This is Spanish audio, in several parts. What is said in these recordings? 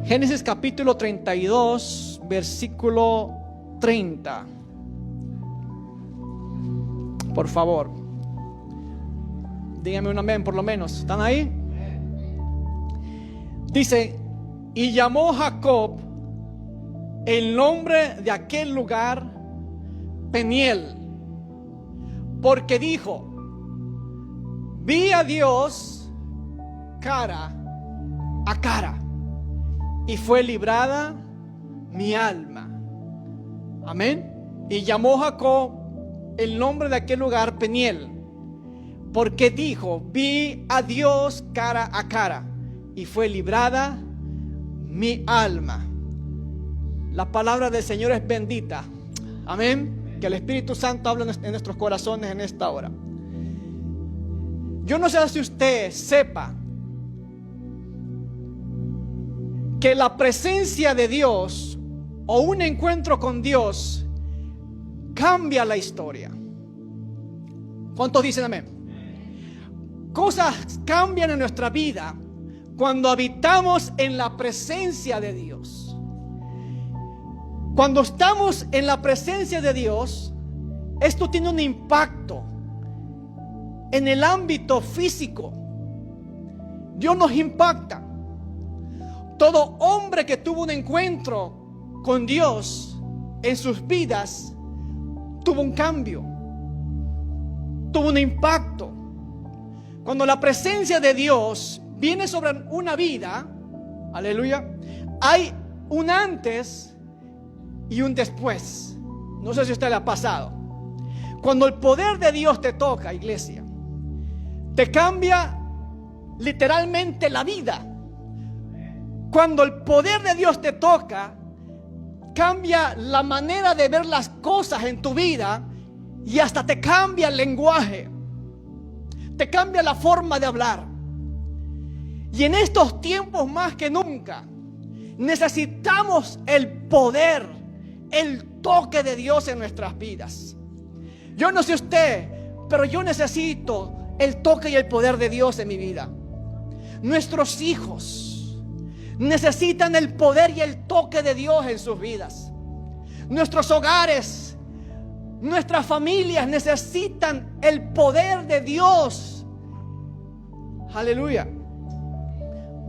Génesis capítulo 32, versículo 30. Por favor, díganme un amén por lo menos. ¿Están ahí? Dice: y llamó Jacob el nombre de aquel lugar Peniel, porque dijo: vi a Dios cara a cara, y fue librada mi alma. Amén. Y llamó Jacob el nombre de aquel lugar Peniel, porque dijo: vi a Dios cara a cara, y fue librada mi alma. La palabra del Señor es bendita. Amén. Que el Espíritu Santo hable en nuestros corazones en esta hora. Yo no sé si usted sepa que la presencia de Dios o un encuentro con Dios cambia la historia. ¿Cuántos dicen amén? Cosas cambian en nuestra vida cuando habitamos en la presencia de Dios. Cuando estamos en la presencia de Dios, esto tiene un impacto en el ámbito físico. Dios nos impacta. Todo hombre que tuvo un encuentro con Dios en sus vidas tuvo un cambio, tuvo un impacto. Cuando la presencia de Dios viene sobre una vida, aleluya, hay un antes y un después. No sé si a usted le ha pasado. Cuando el poder de Dios te toca, iglesia, te cambia literalmente la vida. Cuando el poder de Dios te toca, cambia la manera de ver las cosas en tu vida, y hasta te cambia el lenguaje, te cambia la forma de hablar. Y en estos tiempos más que nunca necesitamos el poder, el toque de Dios en nuestras vidas. Yo no sé usted, pero yo necesito el toque y el poder de Dios en mi vida. Nuestros hijos necesitan el poder y el toque de Dios en sus vidas. Nuestros hogares, nuestras familias necesitan el poder de Dios. Aleluya.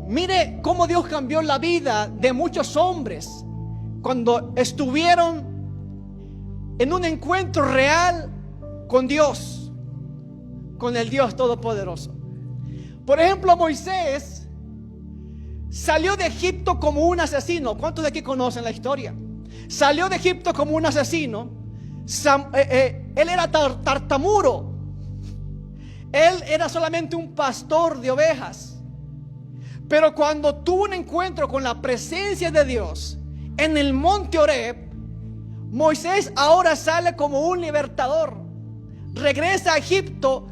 Mire cómo Dios cambió la vida de muchos hombres cuando estuvieron en un encuentro real con Dios, con el Dios Todopoderoso. Por ejemplo, Moisés salió de Egipto como un asesino. ¿Cuántos de aquí conocen la historia? Salió de Egipto como un asesino. Él era tartamudo. Él era solamente un pastor de ovejas. Pero cuando tuvo un encuentro con la presencia de Dios en el monte Horeb, Moisés ahora sale como un libertador. Regresa a Egipto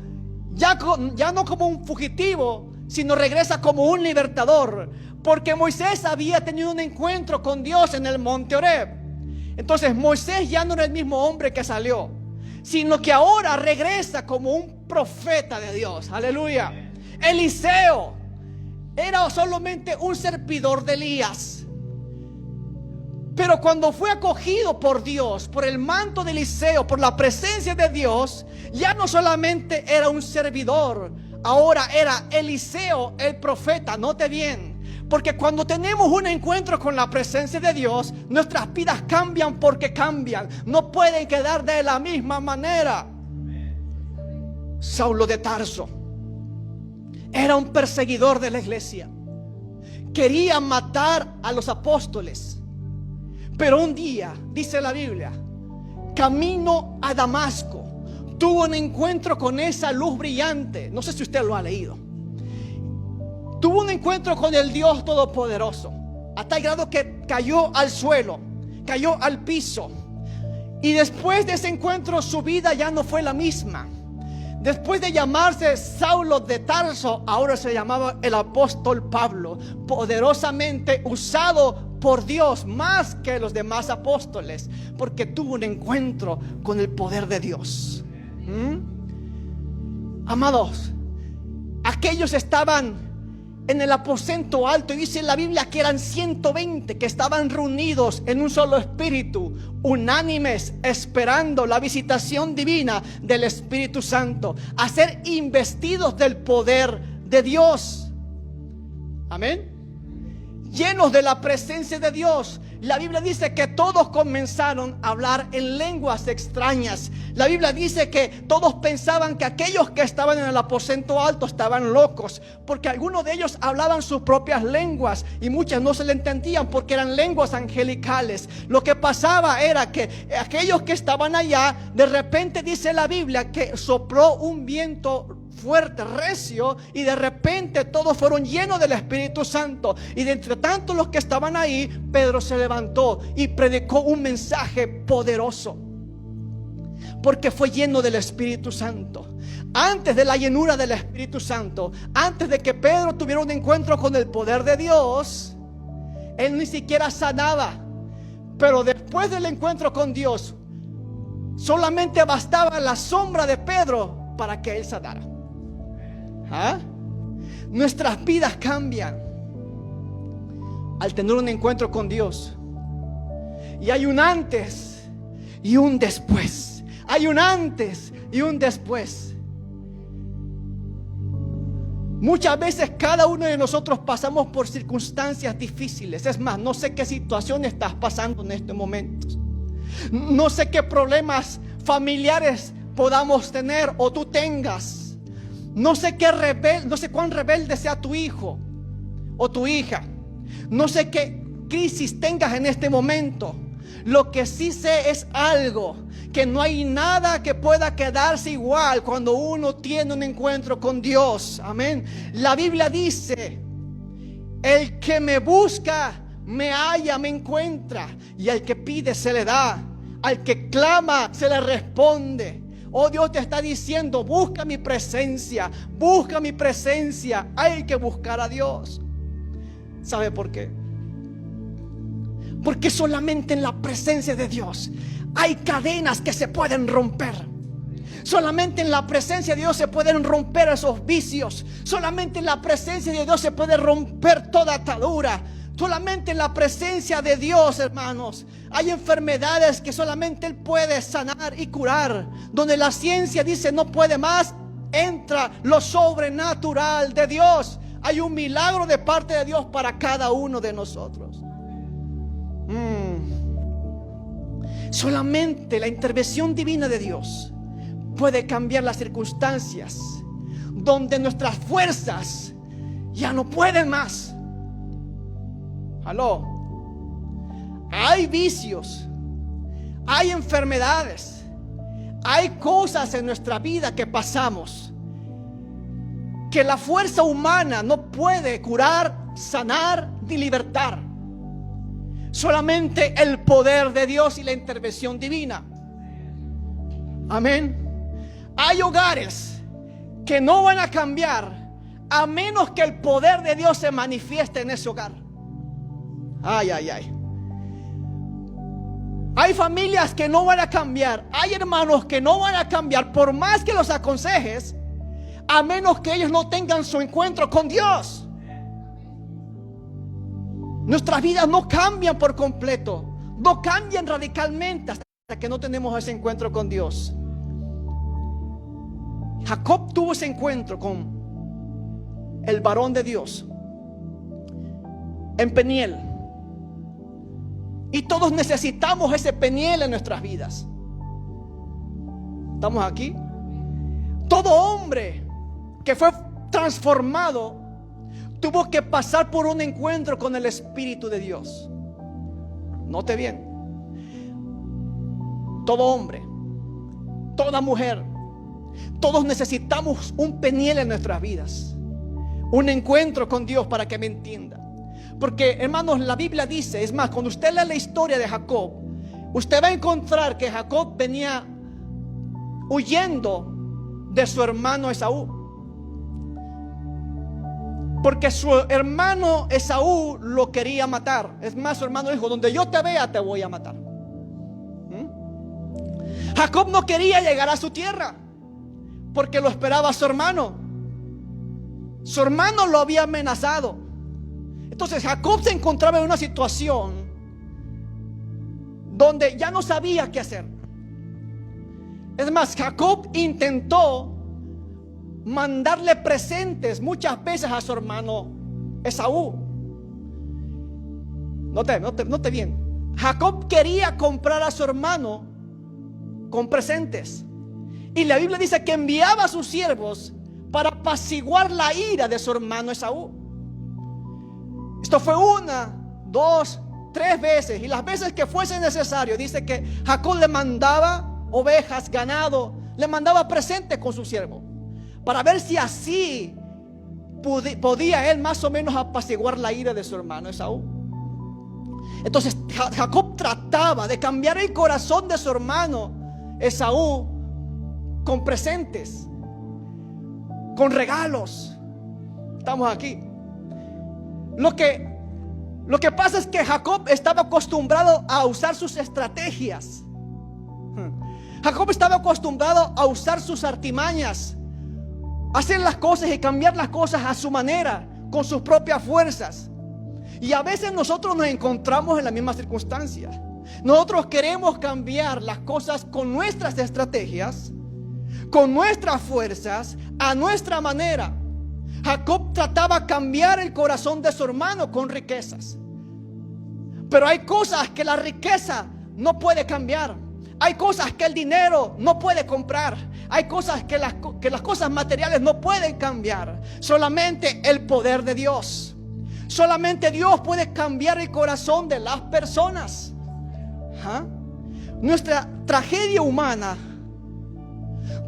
ya no como un fugitivo, sino regresa como un libertador, porque Moisés había tenido un encuentro con Dios en el monte Horeb. Entonces Moisés ya no era el mismo hombre que salió, sino que ahora regresa como un profeta de Dios. Aleluya. Eliseo era solamente un servidor de Elías. Pero cuando fue acogido por Dios, por el manto de Eliseo, por la presencia de Dios, ya no solamente era un servidor, ahora era Eliseo el profeta. Note bien, porque cuando tenemos un encuentro con la presencia de Dios, nuestras vidas cambian porque cambian. No pueden quedar de la misma manera. Saulo de Tarso era un perseguidor de la iglesia. Quería matar a los apóstoles. Pero un día, dice la Biblia, camino a Damasco, tuvo un encuentro con esa luz brillante. No sé si usted lo ha leído. Tuvo un encuentro con el Dios Todopoderoso, a tal grado que cayó al suelo, cayó al piso. Y después de ese encuentro su vida ya no fue la misma. Después de llamarse Saulo de Tarso, ahora se llamaba el apóstol Pablo, poderosamente usado por Dios más que los demás apóstoles, porque tuvo un encuentro con el poder de Dios. Amados, aquellos estaban en el aposento alto, y dice la Biblia que eran 120 que estaban reunidos en un solo espíritu, unánimes, esperando la visitación divina del Espíritu Santo, a ser investidos del poder de Dios. Amén. Llenos de la presencia de Dios. La Biblia dice que todos comenzaron a hablar en lenguas extrañas. La Biblia dice que todos pensaban que aquellos que estaban en el aposento alto estaban locos, porque algunos de ellos hablaban sus propias lenguas y muchas no se le entendían porque eran lenguas angelicales. Lo que pasaba era que aquellos que estaban allá, de repente dice la Biblia que sopló un viento fuerte, recio, y de repente todos fueron llenos del Espíritu Santo. Y de entre tanto los que estaban ahí, Pedro se levantó y predicó un mensaje poderoso, porque fue lleno del Espíritu Santo. Antes de la llenura del Espíritu Santo, antes de que Pedro tuviera un encuentro con el poder de Dios, él ni siquiera sanaba. Pero después del encuentro con Dios, solamente bastaba la sombra de Pedro para que él sanara. ¿Ah? Nuestras vidas cambian al tener un encuentro con Dios. Y hay un antes y un después. Hay un antes y un después. Muchas veces cada uno de nosotros pasamos por circunstancias difíciles. Es más, no sé qué situación estás pasando en estos momentos. No sé qué problemas familiares podamos tener o tú tengas. No sé cuán rebelde sea tu hijo o tu hija. No sé qué crisis tengas en este momento. Lo que sí sé es algo, que no hay nada que pueda quedarse igual cuando uno tiene un encuentro con Dios. Amén. La Biblia dice: el que me busca, me halla, me encuentra. Y al que pide, se le da. Al que clama, se le responde. Oh, Dios te está diciendo: busca mi presencia, busca mi presencia. Hay que buscar a Dios. ¿Sabe por qué? Porque solamente en la presencia de Dios hay cadenas que se pueden romper. Solamente en la presencia de Dios se pueden romper esos vicios. Solamente en la presencia de Dios se puede romper toda atadura. Solamente en la presencia de Dios, hermanos, hay enfermedades que solamente Él puede sanar y curar. Donde la ciencia dice no puede más, entra lo sobrenatural de Dios. Hay un milagro de parte de Dios para cada uno de nosotros. Solamente la intervención divina de Dios puede cambiar las circunstancias donde nuestras fuerzas ya no pueden más. Aló. Hay vicios, hay enfermedades, hay cosas en nuestra vida que pasamos que la fuerza humana no puede curar, sanar ni libertar. Solamente el poder de Dios y la intervención divina. Amén. Hay hogares que no van a cambiar a menos que el poder de Dios se manifieste en ese hogar. Ay, ay, ay. Hay familias que no van a cambiar. Hay hermanos que no van a cambiar por más que los aconsejes, a menos que ellos no tengan su encuentro con Dios. Nuestras vidas no cambian por completo, no cambian radicalmente hasta que no tenemos ese encuentro con Dios. Jacob tuvo ese encuentro con el varón de Dios en Peniel. Y todos necesitamos ese Peniel en nuestras vidas. ¿Estamos aquí? Todo hombre que fue transformado tuvo que pasar por un encuentro con el Espíritu de Dios. Note bien. Todo hombre, toda mujer, todos necesitamos un Peniel en nuestras vidas. Un encuentro con Dios, para que me entienda. Porque, hermanos, la Biblia dice, es más, cuando usted lee la historia de Jacob, usted va a encontrar que Jacob venía huyendo de su hermano Esaú. Porque su hermano Esaú lo quería matar. Es más, su hermano dijo: donde yo te vea te voy a matar. Jacob no quería llegar a su tierra porque lo esperaba su hermano. Su hermano lo había amenazado. Entonces Jacob se encontraba en una situación donde ya no sabía qué hacer. Es más, Jacob intentó mandarle presentes muchas veces a su hermano Esaú. Note bien. Jacob quería comprar a su hermano con presentes. Y la Biblia dice que enviaba a sus siervos para apaciguar la ira de su hermano Esaú. Esto fue 1, 2, 3 veces. Y las veces que fuese necesario, dice que Jacob le mandaba ovejas, ganado, le mandaba presentes con su siervo, para ver si así podía él más o menos apaciguar la ira de su hermano Esaú. Entonces Jacob trataba de cambiar el corazón de su hermano Esaú con presentes, con regalos. Estamos aquí. Lo que pasa es que Jacob estaba acostumbrado a usar sus estrategias. Jacob estaba acostumbrado a usar sus artimañas, hacer las cosas y cambiar las cosas a su manera, con sus propias fuerzas. Y a veces nosotros nos encontramos en la misma circunstancia. Nosotros queremos cambiar las cosas con nuestras estrategias, con nuestras fuerzas, a nuestra manera. Jacob trataba de cambiar el corazón de su hermano con riquezas. Pero hay cosas que la riqueza no puede cambiar. Hay cosas que el dinero no puede comprar. Hay cosas que las cosas materiales no pueden cambiar. Solamente el poder de Dios. Solamente Dios puede cambiar el corazón de las personas. Nuestra tragedia humana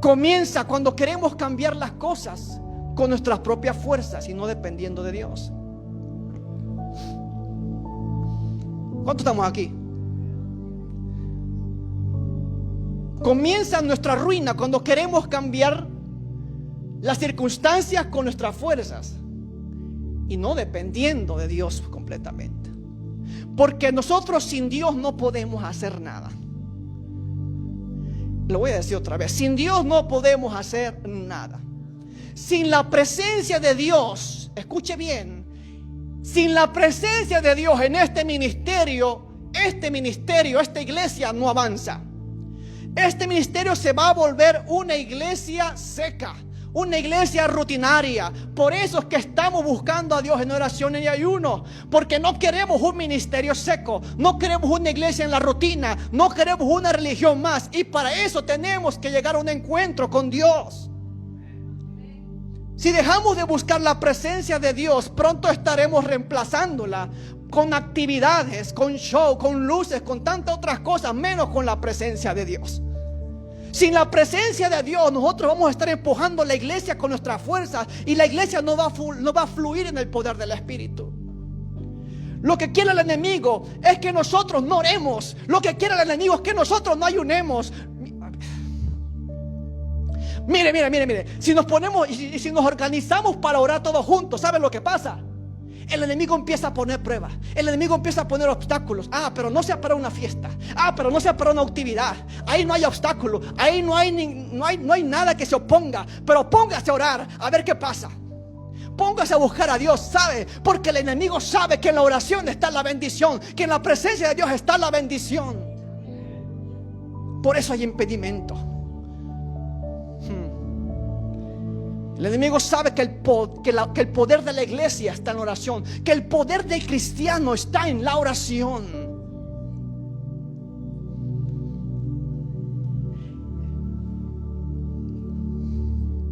comienza cuando queremos cambiar las cosas con nuestras propias fuerzas y no dependiendo de Dios. ¿Cuántos estamos aquí? Comienza nuestra ruina cuando queremos cambiar las circunstancias con nuestras fuerzas y no dependiendo de Dios completamente. Porque nosotros sin Dios no podemos hacer nada. Lo voy a decir otra vez. Sin Dios no podemos hacer nada. Sin la presencia de Dios, escuche bien, sin la presencia de Dios en este ministerio, esta iglesia no avanza. Este ministerio se va a volver una iglesia seca, una iglesia rutinaria. Por eso es que estamos buscando a Dios en oración y ayuno, porque no queremos un ministerio seco, no queremos una iglesia en la rutina, no queremos una religión más. Y para eso tenemos que llegar a un encuentro con Dios. Si dejamos de buscar la presencia de Dios, pronto estaremos reemplazándola con actividades, con show, con luces, con tantas otras cosas, menos con la presencia de Dios. Sin la presencia de Dios, nosotros vamos a estar empujando la iglesia con nuestras fuerzas y la iglesia no va a fluir en el poder del Espíritu. Lo que quiere el enemigo es que nosotros no oremos. Lo que quiere el enemigo es que nosotros no ayunemos. Mire. Si nos ponemos y si nos organizamos para orar todos juntos, ¿saben lo que pasa? El enemigo empieza a poner pruebas. El enemigo empieza a poner obstáculos. Pero no sea para una fiesta. Pero no sea para una actividad. Ahí no hay obstáculo. Ahí no hay nada que se oponga. Pero póngase a orar a ver qué pasa. Póngase a buscar a Dios, ¿sabe? Porque el enemigo sabe que en la oración está la bendición, que en la presencia de Dios está la bendición. Por eso hay impedimento. El enemigo sabe que el poder de la iglesia está en la oración, que el poder del cristiano está en la oración.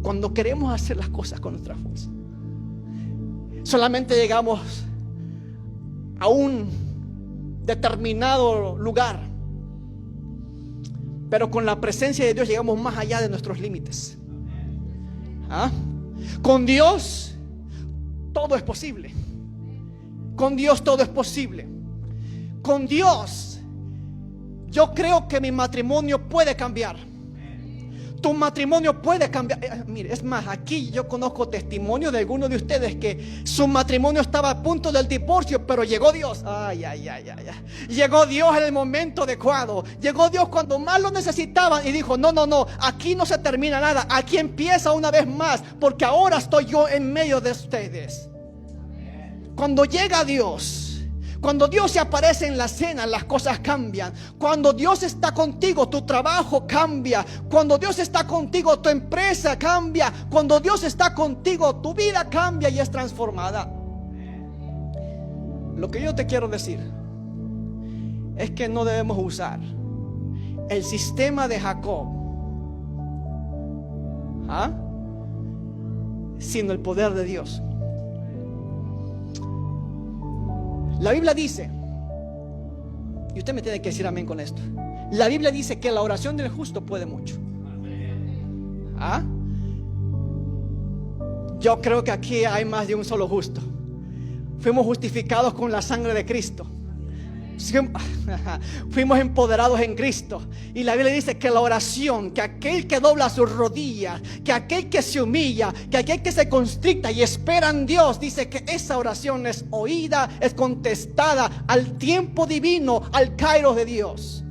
Cuando queremos hacer las cosas con nuestra fuerza, solamente llegamos a un determinado lugar, pero con la presencia de Dios llegamos más allá de nuestros límites. Con Dios todo es posible. Con Dios todo es posible. Con Dios yo creo que mi matrimonio puede cambiar. Tu matrimonio puede cambiar. Mire, es más, aquí yo conozco testimonio de algunos de ustedes que su matrimonio estaba a punto del divorcio, pero llegó Dios. Ay, ay, ay, ay, ay. Llegó Dios en el momento adecuado. Llegó Dios cuando más lo necesitaban y dijo: no, no, no, aquí no se termina nada. Aquí empieza una vez más, porque ahora estoy yo en medio de ustedes. Cuando llega Dios, cuando Dios se aparece en la cena, las cosas cambian. Cuando Dios está contigo, tu trabajo cambia. Cuando Dios está contigo, tu empresa cambia. Cuando Dios está contigo, tu vida cambia y es transformada. Lo que yo te quiero decir es que no debemos usar el sistema de Jacob, sino el poder de Dios. La Biblia dice, y usted me tiene que decir amén con esto, la Biblia dice que la oración del justo puede mucho. Yo creo que aquí hay más de un solo justo. Fuimos justificados con la sangre de Cristo. Fuimos empoderados en Cristo. Y la Biblia dice que la oración, que aquel que dobla sus rodillas, que aquel que se humilla, que aquel que se constricta y espera en Dios, dice que esa oración es oída, es contestada al tiempo divino, al kairos de Dios.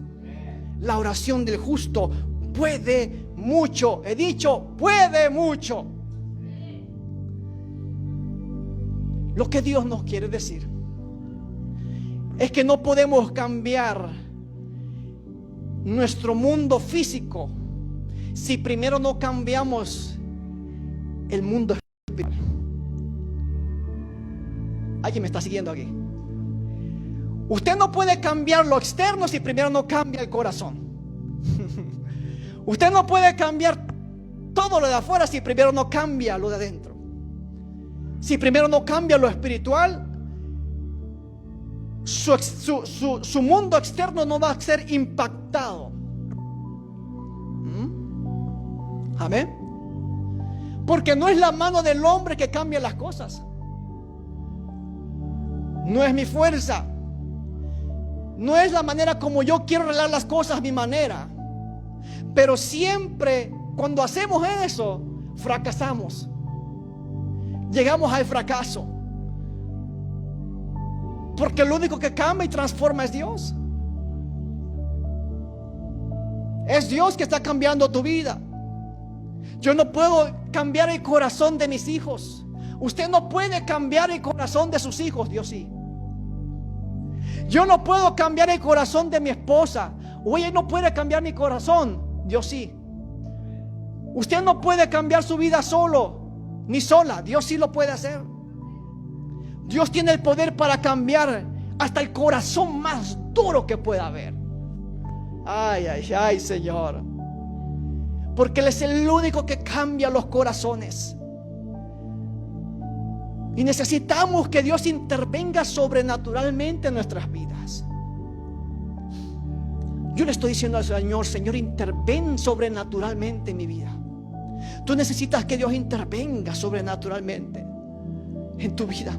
La oración del justo puede mucho. He dicho, puede mucho. Lo que Dios nos quiere decir es que no podemos cambiar nuestro mundo físico si primero no cambiamos el mundo espiritual. ¿Alguien me está siguiendo aquí? Usted no puede cambiar lo externo si primero no cambia el corazón. Usted no puede cambiar todo lo de afuera si primero no cambia lo de adentro. Si primero no cambia lo espiritual, su mundo externo no va a ser impactado. Amén. Porque no es la mano del hombre que cambia las cosas. No es mi fuerza. No es la manera como yo quiero arreglar las cosas, mi manera. Pero siempre cuando hacemos eso, fracasamos. Llegamos al fracaso. Porque lo único que cambia y transforma es Dios. Es Dios que está cambiando tu vida. Yo no puedo cambiar el corazón de mis hijos. Usted no puede cambiar el corazón de sus hijos. Dios sí. Yo no puedo cambiar el corazón de mi esposa. O ella no puede cambiar mi corazón. Dios sí. Usted no puede cambiar su vida solo ni sola. Dios sí lo puede hacer. Dios tiene el poder para cambiar hasta el corazón más duro que pueda haber. Ay, ay, ay, Señor. Porque Él es el único que cambia los corazones. Y necesitamos que Dios intervenga sobrenaturalmente en nuestras vidas. Yo le estoy diciendo al Señor: Señor, interven sobrenaturalmente en mi vida. Tú necesitas que Dios intervenga sobrenaturalmente en tu vida.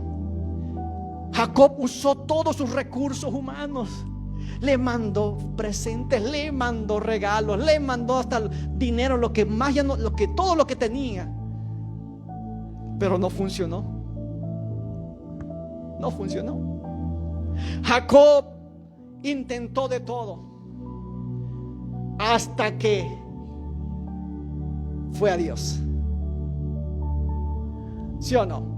Jacob usó todos sus recursos humanos. Le mandó presentes, le mandó regalos, le mandó hasta el dinero, lo que más ya no, todo lo que tenía. Pero no funcionó. No funcionó. Jacob intentó de todo hasta que fue a Dios. ¿Sí o no?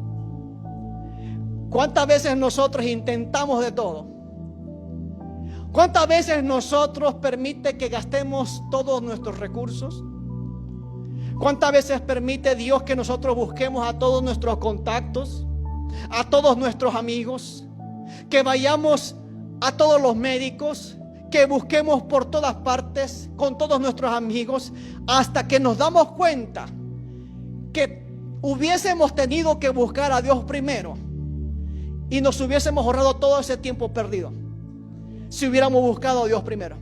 ¿Cuántas veces nosotros intentamos de todo? ¿Cuántas veces nosotros permite que gastemos todos nuestros recursos? ¿Cuántas veces permite Dios que nosotros busquemos a todos nuestros contactos, a todos nuestros amigos, que vayamos a todos los médicos, que busquemos por todas partes con todos nuestros amigos, hasta que nos damos cuenta que hubiésemos tenido que buscar a Dios primero y nos hubiésemos ahorrado todo ese tiempo perdido si hubiéramos buscado a Dios primero?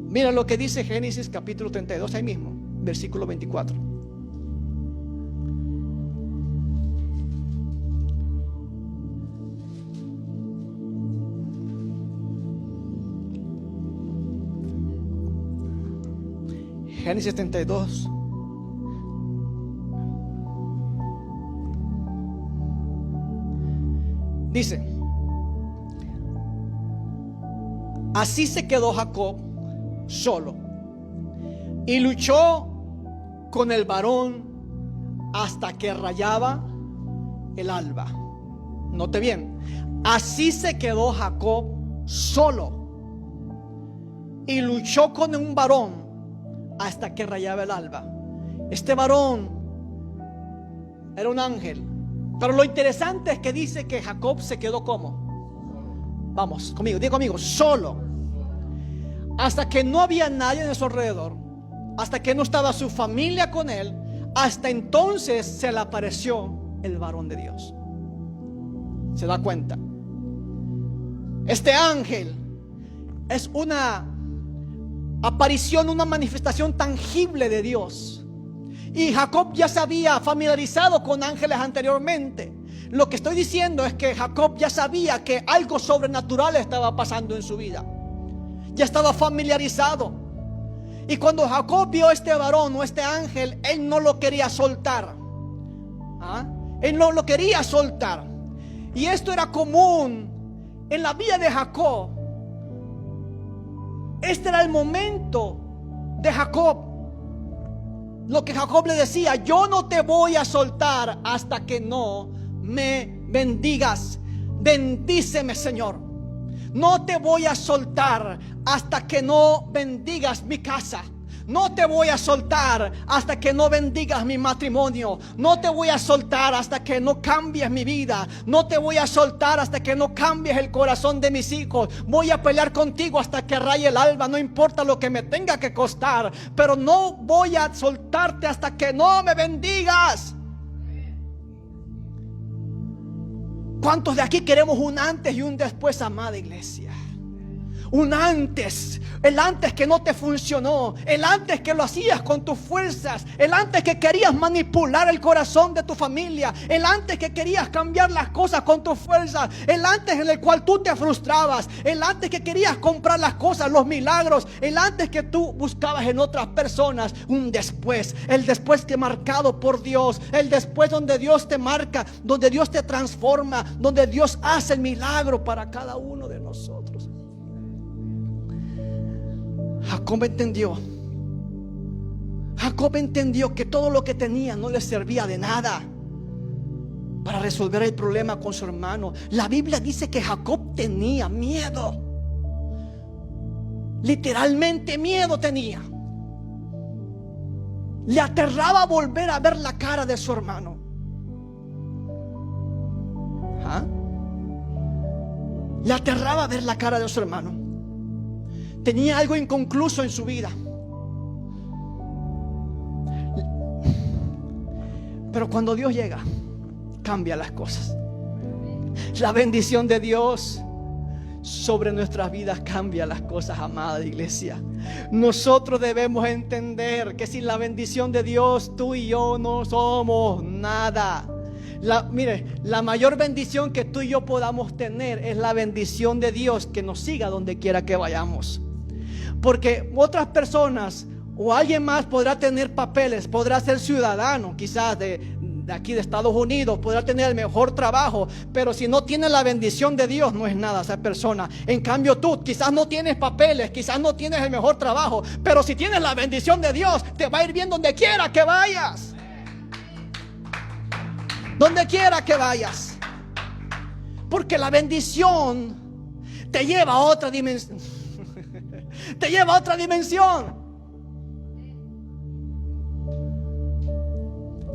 Mira lo que dice Génesis capítulo 32, ahí mismo, versículo 24. Génesis 32. Dice: así se quedó Jacob solo y luchó con el varón hasta que rayaba el alba. Note bien, así se quedó Jacob solo y luchó con un varón hasta que rayaba el alba. Este varón era un ángel. Pero lo interesante es que dice que Jacob se quedó como, vamos conmigo, diga conmigo, solo. Hasta que no había nadie en su alrededor, hasta que no estaba su familia con él, hasta entonces se le apareció el varón de Dios. ¿Se da cuenta? Este ángel es una aparición, una manifestación tangible de Dios. Y Jacob ya se había familiarizado con ángeles anteriormente. Lo que estoy diciendo es que Jacob ya sabía que algo sobrenatural estaba pasando en su vida. Ya estaba familiarizado. Y cuando Jacob vio a este varón o este ángel, él no lo quería soltar. Él no lo quería soltar. Y esto era común en la vida de Jacob. Este era el momento de Jacob. Lo que Jacob le decía: yo no te voy a soltar hasta que no me bendigas. Bendíceme, Señor. No te voy a soltar hasta que no bendigas mi casa. No te voy a soltar hasta que no bendigas mi matrimonio. No te voy a soltar hasta que no cambies mi vida. No te voy a soltar hasta que no cambies el corazón de mis hijos. Voy a pelear contigo hasta que raye el alba, no importa lo que me tenga que costar. Pero no voy a soltarte hasta que no me bendigas. ¿Cuántos de aquí queremos un antes y un después, amada iglesia? Un antes, el antes que no te funcionó, el antes que lo hacías con tus fuerzas, el antes que querías manipular el corazón de tu familia, el antes que querías cambiar las cosas con tus fuerzas, el antes en el cual tú te frustrabas, el antes que querías comprar las cosas, los milagros, el antes que tú buscabas en otras personas. Un después, el después que marcado por Dios, el después donde Dios te marca, donde Dios te transforma, donde Dios hace el milagro para cada uno de nosotros. Jacob entendió que todo lo que tenía no le servía de nada para resolver el problema con su hermano. La Biblia dice que Jacob tenía miedo. Literalmente miedo tenía. Le aterraba volver a ver la cara de su hermano. Le aterraba ver la cara de su hermano. Tenía algo inconcluso en su vida. Pero cuando Dios llega, cambia las cosas. La bendición de Dios sobre nuestras vidas cambia las cosas, amada iglesia. Nosotros debemos entender que sin la bendición de Dios, tú y yo no somos nada. Mire, la mayor bendición que tú y yo podamos tener es la bendición de Dios que nos siga donde quiera que vayamos. Porque otras personas o alguien más podrá tener papeles, podrá ser ciudadano quizás de aquí de Estados Unidos, podrá tener el mejor trabajo, pero si no tiene la bendición de Dios, no es nada esa persona. En cambio tú quizás no tienes papeles, quizás no tienes el mejor trabajo, pero si tienes la bendición de Dios, te va a ir bien donde quiera que vayas. Donde quiera que vayas. Porque la bendición te lleva a otra dimensión. Te lleva a otra dimensión.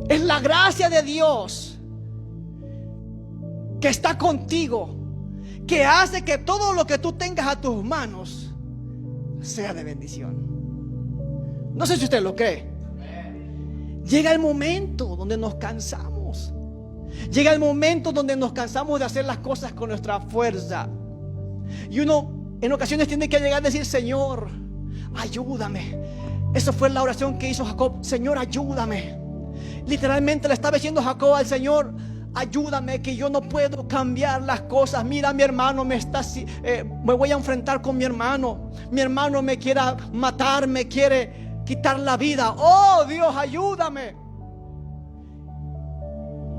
Es la gracia de Dios que está contigo, que hace que todo lo que tú tengas a tus manos sea de bendición. No sé si usted lo cree. Llega el momento donde nos cansamos. Llega el momento donde nos cansamos de hacer las cosas con nuestra fuerza. Y uno en ocasiones tiene que llegar a decir: Señor, ayúdame. Esa fue la oración que hizo Jacob: Señor, ayúdame. Literalmente le estaba diciendo Jacob al Señor: ayúdame, que yo no puedo cambiar las cosas. Mira, mi hermano me voy a enfrentar con mi hermano. Mi hermano me quiere matar, me quiere quitar la vida. Oh Dios, ayúdame.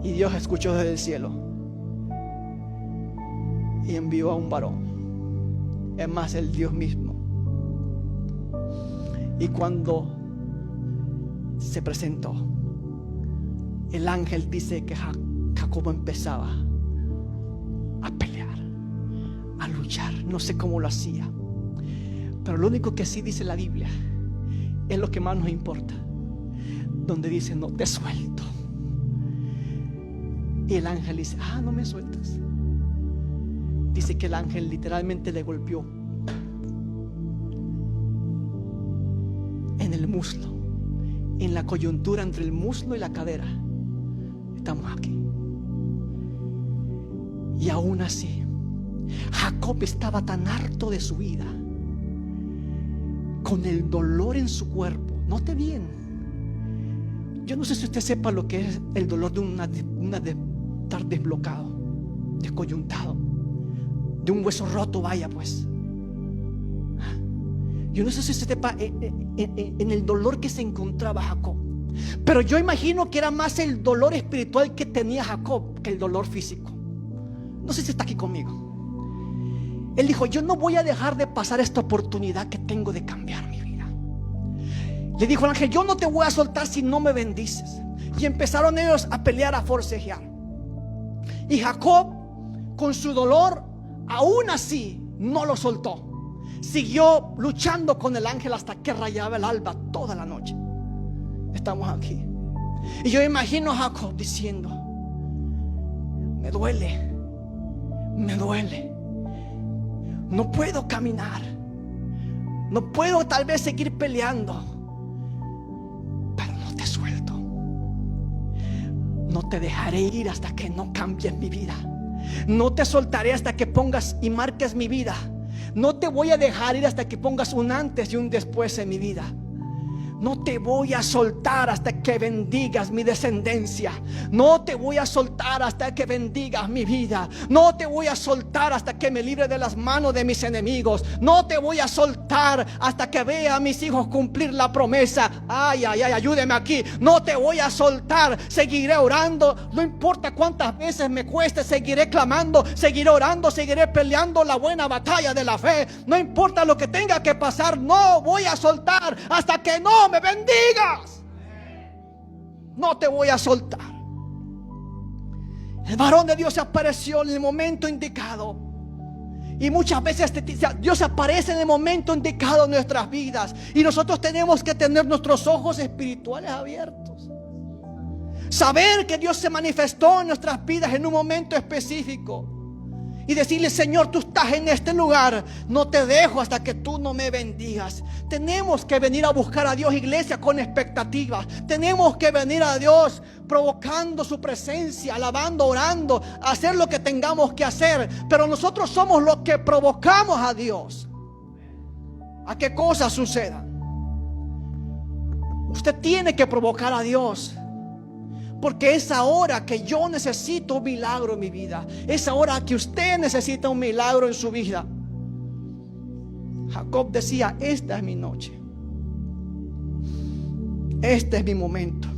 Y Dios escuchó desde el cielo y envió a un varón, es más, el Dios mismo. Y cuando se presentó, el ángel dice que Jacob empezaba a pelear, a luchar. No sé cómo lo hacía, pero lo único que sí dice la Biblia es lo que más nos importa, donde dice: no te suelto. Y el ángel dice: no me sueltas. Dice que el ángel literalmente le golpeó en el muslo, en la coyuntura entre el muslo y la cadera. Estamos aquí. Y aún así, Jacob estaba tan harto de su vida, con el dolor en su cuerpo. Note bien, yo no sé si usted sepa lo que es el dolor de estar desblocado, descoyuntado, de un hueso roto, vaya pues. Yo no sé si usted sepa en el dolor que se encontraba Jacob, pero yo imagino que era más el dolor espiritual que tenía Jacob que el dolor físico. No sé si está aquí conmigo. Él dijo: yo no voy a dejar de pasar esta oportunidad que tengo de cambiar mi vida. Le dijo al ángel: yo no te voy a soltar si no me bendices. Y empezaron ellos a pelear, a forcejear. Y Jacob, con su dolor, aún así no lo soltó. Siguió luchando con el ángel hasta que rayaba el alba toda la noche. Estamos aquí. Y yo imagino a Jacob diciendo: me duele, me duele. No puedo caminar, no puedo tal vez seguir peleando, pero no te suelto. No te dejaré ir hasta que no cambies mi vida. No te soltaré hasta que pongas y marques mi vida. No te voy a dejar ir hasta que pongas un antes y un después en mi vida. No te voy a soltar hasta que bendigas mi descendencia. No te voy a soltar hasta que bendigas mi vida. No te voy a soltar hasta que me libre de las manos de mis enemigos. No te voy a soltar hasta que vea a mis hijos cumplir la promesa. Ay, ay, ay, ayúdeme aquí. No te voy a soltar. Seguiré orando. No importa cuántas veces me cueste, seguiré clamando, seguiré orando, seguiré peleando la buena batalla de la fe. No importa lo que tenga que pasar, no voy a soltar hasta que no me bendigas. No te voy a soltar. El varón de Dios se apareció en el momento indicado. Y muchas veces Dios aparece en el momento indicado en nuestras vidas, y nosotros tenemos que tener nuestros ojos espirituales abiertos, saber que Dios se manifestó en nuestras vidas en un momento específico y decirle: Señor, tú estás en este lugar, no te dejo hasta que tú no me bendigas. Tenemos que venir a buscar a Dios, iglesia, con expectativas. Tenemos que venir a Dios provocando su presencia, alabando, orando, hacer lo que tengamos que hacer. Pero nosotros somos los que provocamos a Dios a que cosas sucedan. Usted tiene que provocar a Dios, porque es ahora que yo necesito un milagro en mi vida. Es ahora que usted necesita un milagro en su vida. Jacob decía: esta es mi noche, este es mi momento.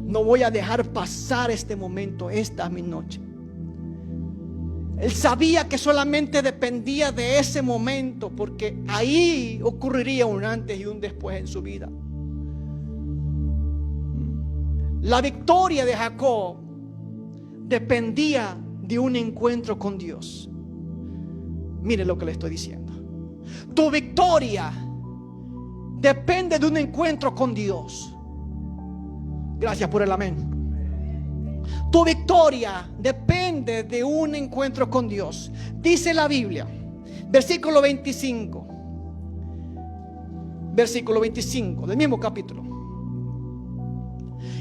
No voy a dejar pasar este momento. Esta es mi noche. Él sabía que solamente dependía de ese momento, porque ahí ocurriría un antes y un después en su vida. La victoria de Jacob dependía de un encuentro con Dios. Mire lo que le estoy diciendo. Tu victoria depende de un encuentro con Dios. Gracias por el amén. Tu victoria depende de un encuentro con Dios. Dice la Biblia, versículo 25. Versículo 25 del mismo capítulo.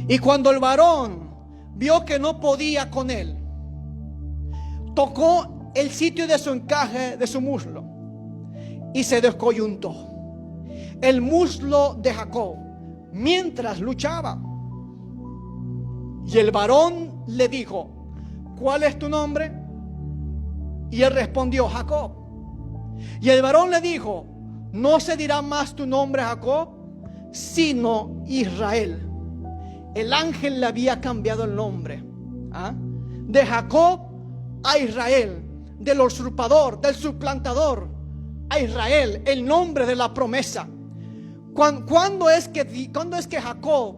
Y cuando el varón vio que no podía con él, tocó el sitio de su encaje de su muslo y se descoyuntó el muslo de Jacob mientras luchaba. Y el varón le dijo: ¿cuál es tu nombre? Y él respondió: Jacob. Y el varón le dijo: no se dirá más tu nombre Jacob, sino Israel. El ángel le había cambiado el nombre, de Jacob a Israel, del usurpador, del suplantador a Israel, el nombre de la promesa. ¿Cuándo es que Jacob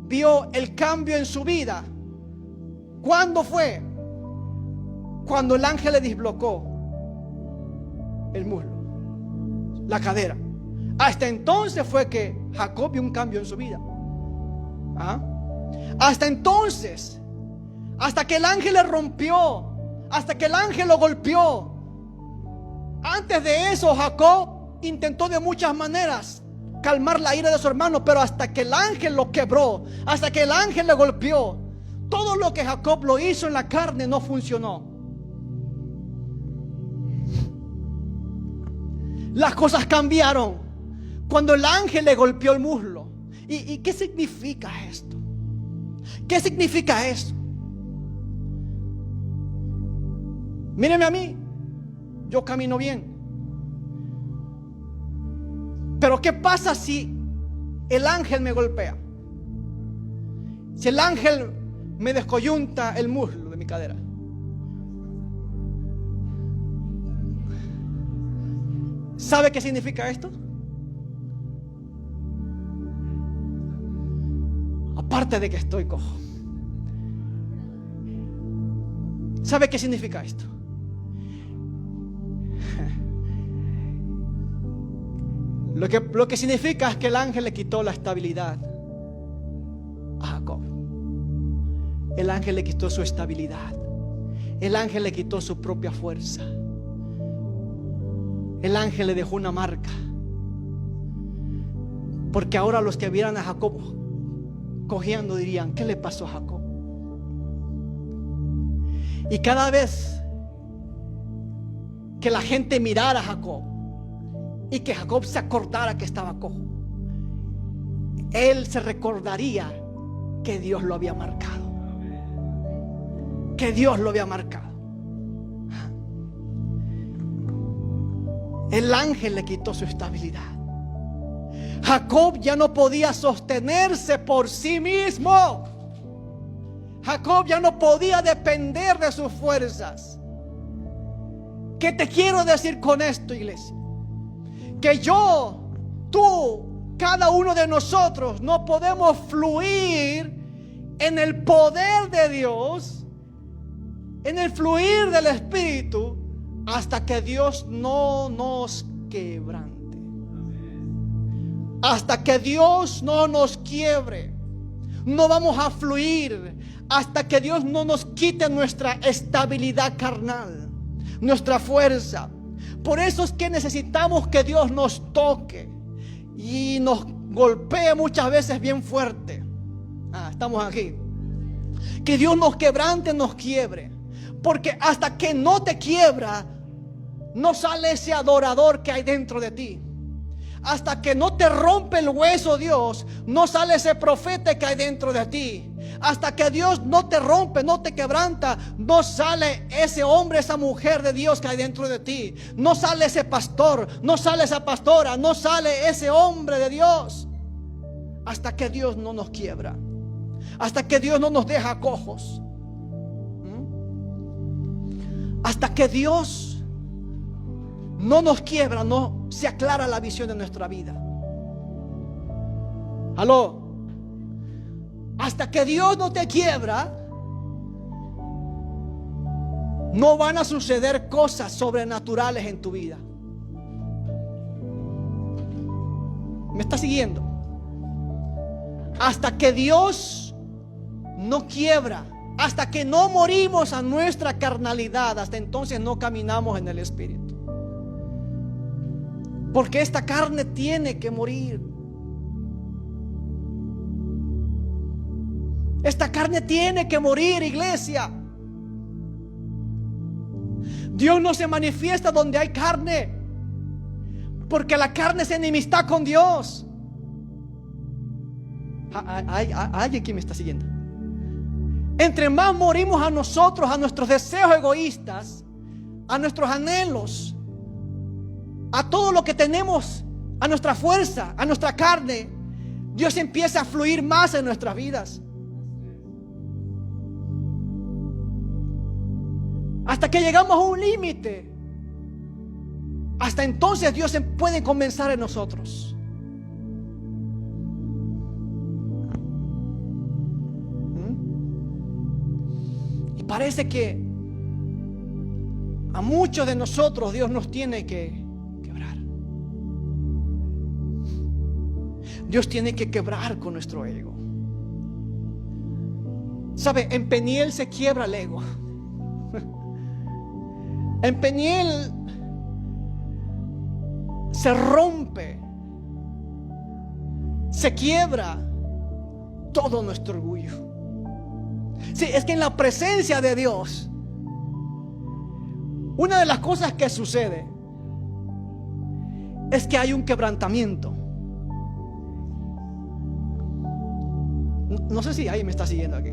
vio el cambio en su vida? ¿Cuándo fue? Cuando el ángel le desblocó el muslo, la cadera. Hasta entonces fue que Jacob vio un cambio en su vida. Hasta entonces, hasta que el ángel le rompió, hasta que el ángel lo golpeó. Antes de eso, Jacob intentó de muchas maneras calmar la ira de su hermano, pero hasta que el ángel lo quebró, hasta que el ángel le golpeó, todo lo que Jacob lo hizo en la carne no funcionó. Las cosas cambiaron cuando el ángel le golpeó el muslo. ¿Y qué significa esto? ¿Qué significa eso? Míreme a mí, yo camino bien. Pero ¿qué pasa si el ángel me golpea? Si el ángel me descoyunta el muslo de mi cadera. ¿Sabe qué significa esto? Aparte de que estoy cojo, ¿sabe qué significa esto? Lo que significa es que el ángel le quitó la estabilidad a Jacob. El ángel le quitó su estabilidad. El ángel le quitó su propia fuerza. El ángel le dejó una marca. Porque ahora los que vieran a Jacob cojeando dirían: ¿qué le pasó a Jacob? Y cada vez que la gente mirara a Jacob y que Jacob se acordara que estaba cojo, él se recordaría que Dios lo había marcado. Que Dios lo había marcado. El ángel le quitó su estabilidad. Jacob ya no podía sostenerse por sí mismo. Jacob ya no podía depender de sus fuerzas. ¿Qué te quiero decir con esto, iglesia? Que yo, tú, cada uno de nosotros no podemos fluir en el poder de Dios, en el fluir del Espíritu, hasta que Dios no nos quebrante. Hasta que Dios no nos quiebre, no vamos a fluir hasta que Dios no nos quite nuestra estabilidad carnal, nuestra fuerza. Por eso es que necesitamos que Dios nos toque y nos golpee muchas veces bien fuerte. Estamos aquí. Que Dios nos quebrante, nos quiebre. Porque hasta que no te quiebra, no sale ese adorador que hay dentro de ti. Hasta que no te rompe el hueso Dios, no sale ese profeta que hay dentro de ti. Hasta que Dios no te rompe, no te quebranta, no sale ese hombre, esa mujer de Dios que hay dentro de ti. No sale ese pastor, no sale esa pastora, no sale ese hombre de Dios. Hasta que Dios no nos quiebra, hasta que Dios no nos deja cojos, hasta que Dios no nos quiebra, no se aclara la visión de nuestra vida. Aló. Hasta que Dios no te quiebra, no van a suceder cosas sobrenaturales en tu vida. ¿Me está siguiendo? Hasta que Dios no quiebra, hasta que no morimos a nuestra carnalidad, hasta entonces no caminamos en el Espíritu. Porque esta carne tiene que morir. Esta carne tiene que morir, iglesia. Dios no se manifiesta donde hay carne, porque la carne es enemistad con Dios. Hay alguien que me está siguiendo. Entre más morimos a nosotros, a nuestros deseos egoístas, a nuestros anhelos, a todo lo que tenemos a nuestra fuerza, a nuestra carne, Dios empieza a fluir más en nuestras vidas. Hasta que llegamos a un límite. Hasta entonces Dios puede comenzar en nosotros. Y parece que a muchos de nosotros Dios nos tiene que quebrar. Dios tiene que quebrar con nuestro ego. ¿Sabe? En Peniel se quiebra el ego. En Peniel se rompe, se quiebra todo nuestro orgullo. Sí, es que en la presencia de Dios, una de las cosas que sucede es que hay un quebrantamiento. No sé si ahí me está siguiendo aquí.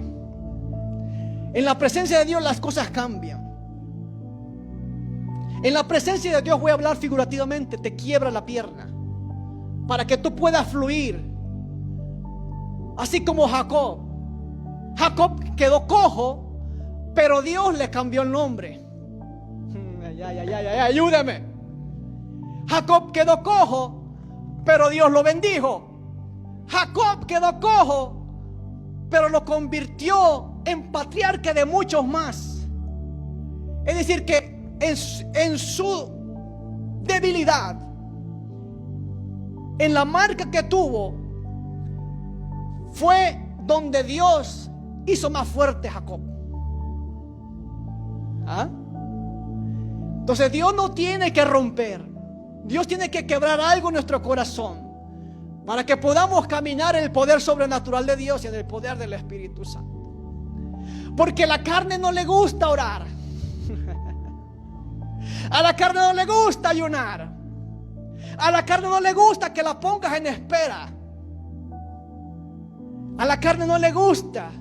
En la presencia de Dios las cosas cambian. En la presencia de Dios, voy a hablar figurativamente, te quiebra la pierna para que tú puedas fluir. Así como Jacob. Jacob quedó cojo, pero Dios le cambió el nombre. Ayúdame. Jacob quedó cojo, pero Dios lo bendijo. Jacob quedó cojo, pero lo convirtió en patriarca de muchos más. Es decir, que en su debilidad, en la marca que tuvo, fue donde Dios hizo más fuerte a Jacob. ¿Ah? Entonces Dios no tiene que romper, Dios tiene que quebrar algo en nuestro corazón para que podamos caminar en el poder sobrenatural de Dios y en el poder del Espíritu Santo. Porque a la carne no le gusta orar. A la carne no le gusta ayunar. A la carne no le gusta que la pongas en espera. A la carne no le gusta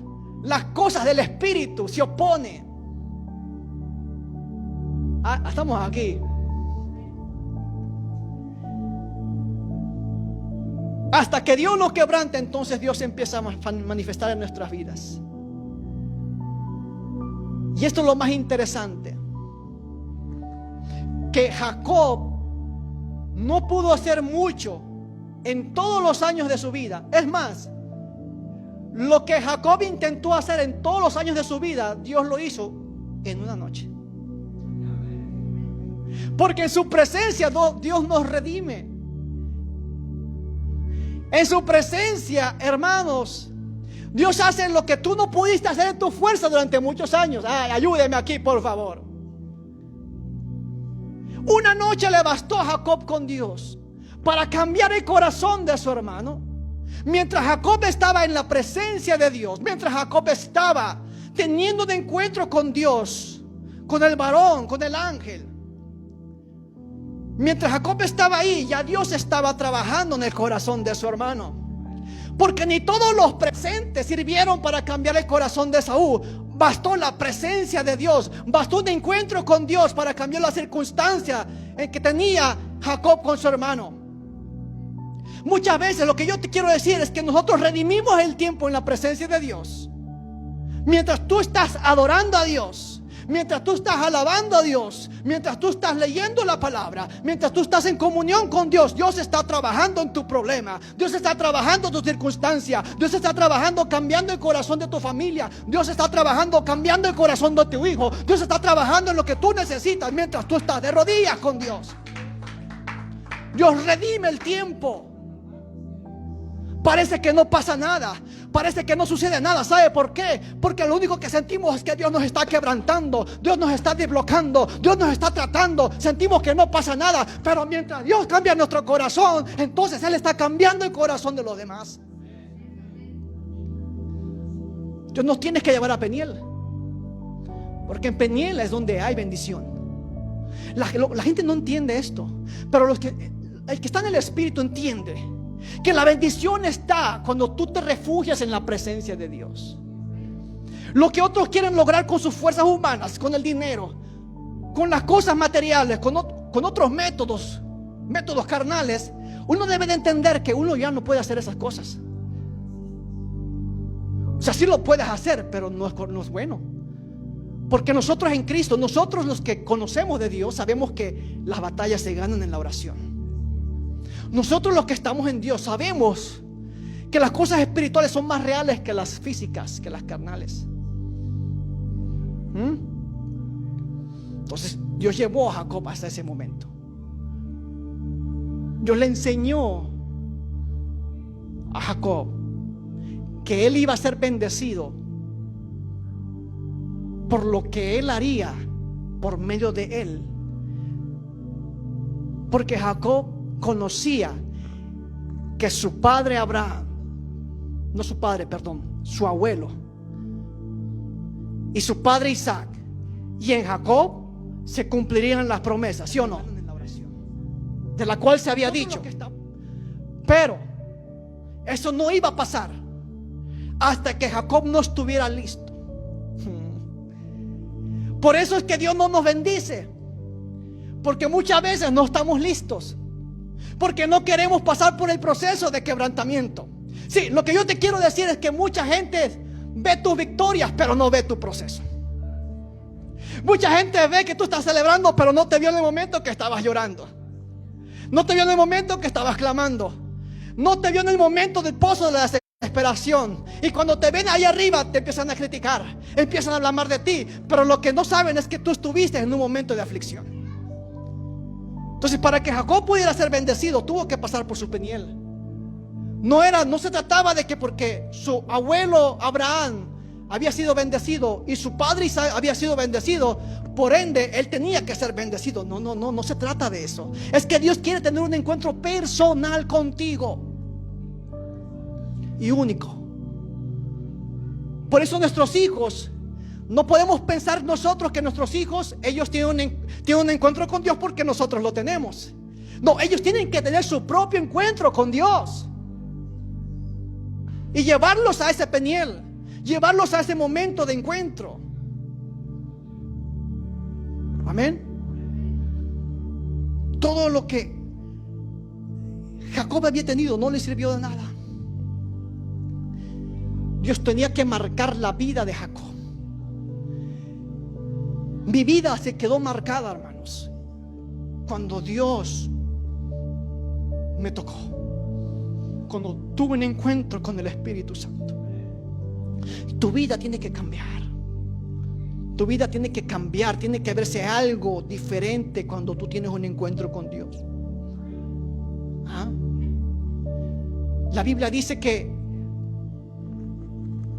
las cosas del Espíritu, se opone. Estamos aquí. Hasta que Dios nos quebrante, entonces Dios empieza a manifestar en nuestras vidas. Y esto es lo más interesante, que Jacob no pudo hacer mucho en todos los años de su vida. Es más, lo que Jacob intentó hacer en todos los años de su vida, Dios lo hizo en una noche. Porque en su presencia Dios nos redime. En su presencia, hermanos, Dios hace lo que tú no pudiste hacer en tu fuerza durante muchos años. Ayúdeme aquí, por favor. Una noche le bastó a Jacob con Dios para cambiar el corazón de su hermano. Mientras Jacob estaba en la presencia de Dios, mientras Jacob estaba teniendo un encuentro con Dios, con el varón, con el ángel, mientras Jacob estaba ahí, ya Dios estaba trabajando en el corazón de su hermano. Porque ni todos los presentes sirvieron para cambiar el corazón de Saúl. Bastó la presencia de Dios, bastó un encuentro con Dios para cambiar la circunstancia en que tenía Jacob con su hermano. Muchas veces lo que yo te quiero decir es que nosotros redimimos el tiempo en la presencia de Dios. Mientras tú estás adorando a Dios, mientras tú estás alabando a Dios, mientras tú estás leyendo la palabra, mientras tú estás en comunión con Dios, Dios está trabajando en tu problema, Dios está trabajando en tu circunstancia, Dios está trabajando cambiando el corazón de tu familia, Dios está trabajando cambiando el corazón de tu hijo, Dios está trabajando en lo que tú necesitas mientras tú estás de rodillas con Dios. Dios redime el tiempo. Parece que no pasa nada, parece que no sucede nada. ¿Sabe por qué? Porque lo único que sentimos es que Dios nos está quebrantando, Dios nos está desbloqueando, Dios nos está tratando. Sentimos que no pasa nada, pero mientras Dios cambia nuestro corazón, entonces Él está cambiando el corazón de los demás. Dios nos tiene que llevar a Peniel, porque en Peniel es donde hay bendición. La gente no entiende esto, pero el que está en el Espíritu entiende que la bendición está cuando tú te refugias en la presencia de Dios. Lo que otros quieren lograr con sus fuerzas humanas, con el dinero, con las cosas materiales, con otros métodos, métodos carnales, uno debe de entender que uno ya no puede hacer esas cosas. O sea, sí lo puedes hacer, pero no es bueno. Porque nosotros en Cristo, nosotros los que conocemos de Dios, sabemos que las batallas se ganan en la oración. Nosotros los que estamos en Dios sabemos que las cosas espirituales son más reales que las físicas, que las carnales. Entonces Dios llevó a Jacob hasta ese momento. Dios le enseñó a Jacob que él iba a ser bendecido por lo que él haría por medio de él. Porque Jacob conocía que su padre Abraham, no su padre, perdón, su abuelo, y su padre Isaac, y en Jacob se cumplirían las promesas, ¿sí o no? De la cual se había dicho. Pero eso no iba a pasar hasta que Jacob no estuviera listo. Por eso es que Dios no nos bendice, porque muchas veces no estamos listos, porque no queremos pasar por el proceso de quebrantamiento. Sí, lo que yo te quiero decir es que mucha gente ve tus victorias, pero no ve tu proceso. Mucha gente ve que tú estás celebrando, pero no te vio en el momento que estabas llorando. No te vio en el momento que estabas clamando. No te vio en el momento del pozo de la desesperación. Y cuando te ven ahí arriba, te empiezan a criticar, empiezan a hablar mal de ti. Pero lo que no saben es que tú estuviste en un momento de aflicción. Entonces, para que Jacob pudiera ser bendecido, tuvo que pasar por su Peniel. No se trataba de que porque su abuelo Abraham había sido bendecido y su padre Isaac había sido bendecido, por ende él tenía que ser bendecido. No se trata de eso. Es que Dios quiere tener un encuentro personal contigo y único. Por eso nuestros hijos, no podemos pensar nosotros que nuestros hijos, ellos tienen un encuentro con Dios porque nosotros lo tenemos. No, ellos tienen que tener su propio encuentro con Dios y llevarlos a ese Peniel, llevarlos a ese momento de encuentro. Amén. Todo lo que Jacob había tenido no le sirvió de nada. Dios tenía que marcar la vida de Jacob. Mi vida se quedó marcada, hermanos, cuando Dios me tocó, cuando tuve un encuentro con el Espíritu Santo. Tu vida tiene que cambiar. Tu vida tiene que cambiar, tiene que verse algo diferente cuando tú tienes un encuentro con Dios. ¿Ah? La Biblia dice que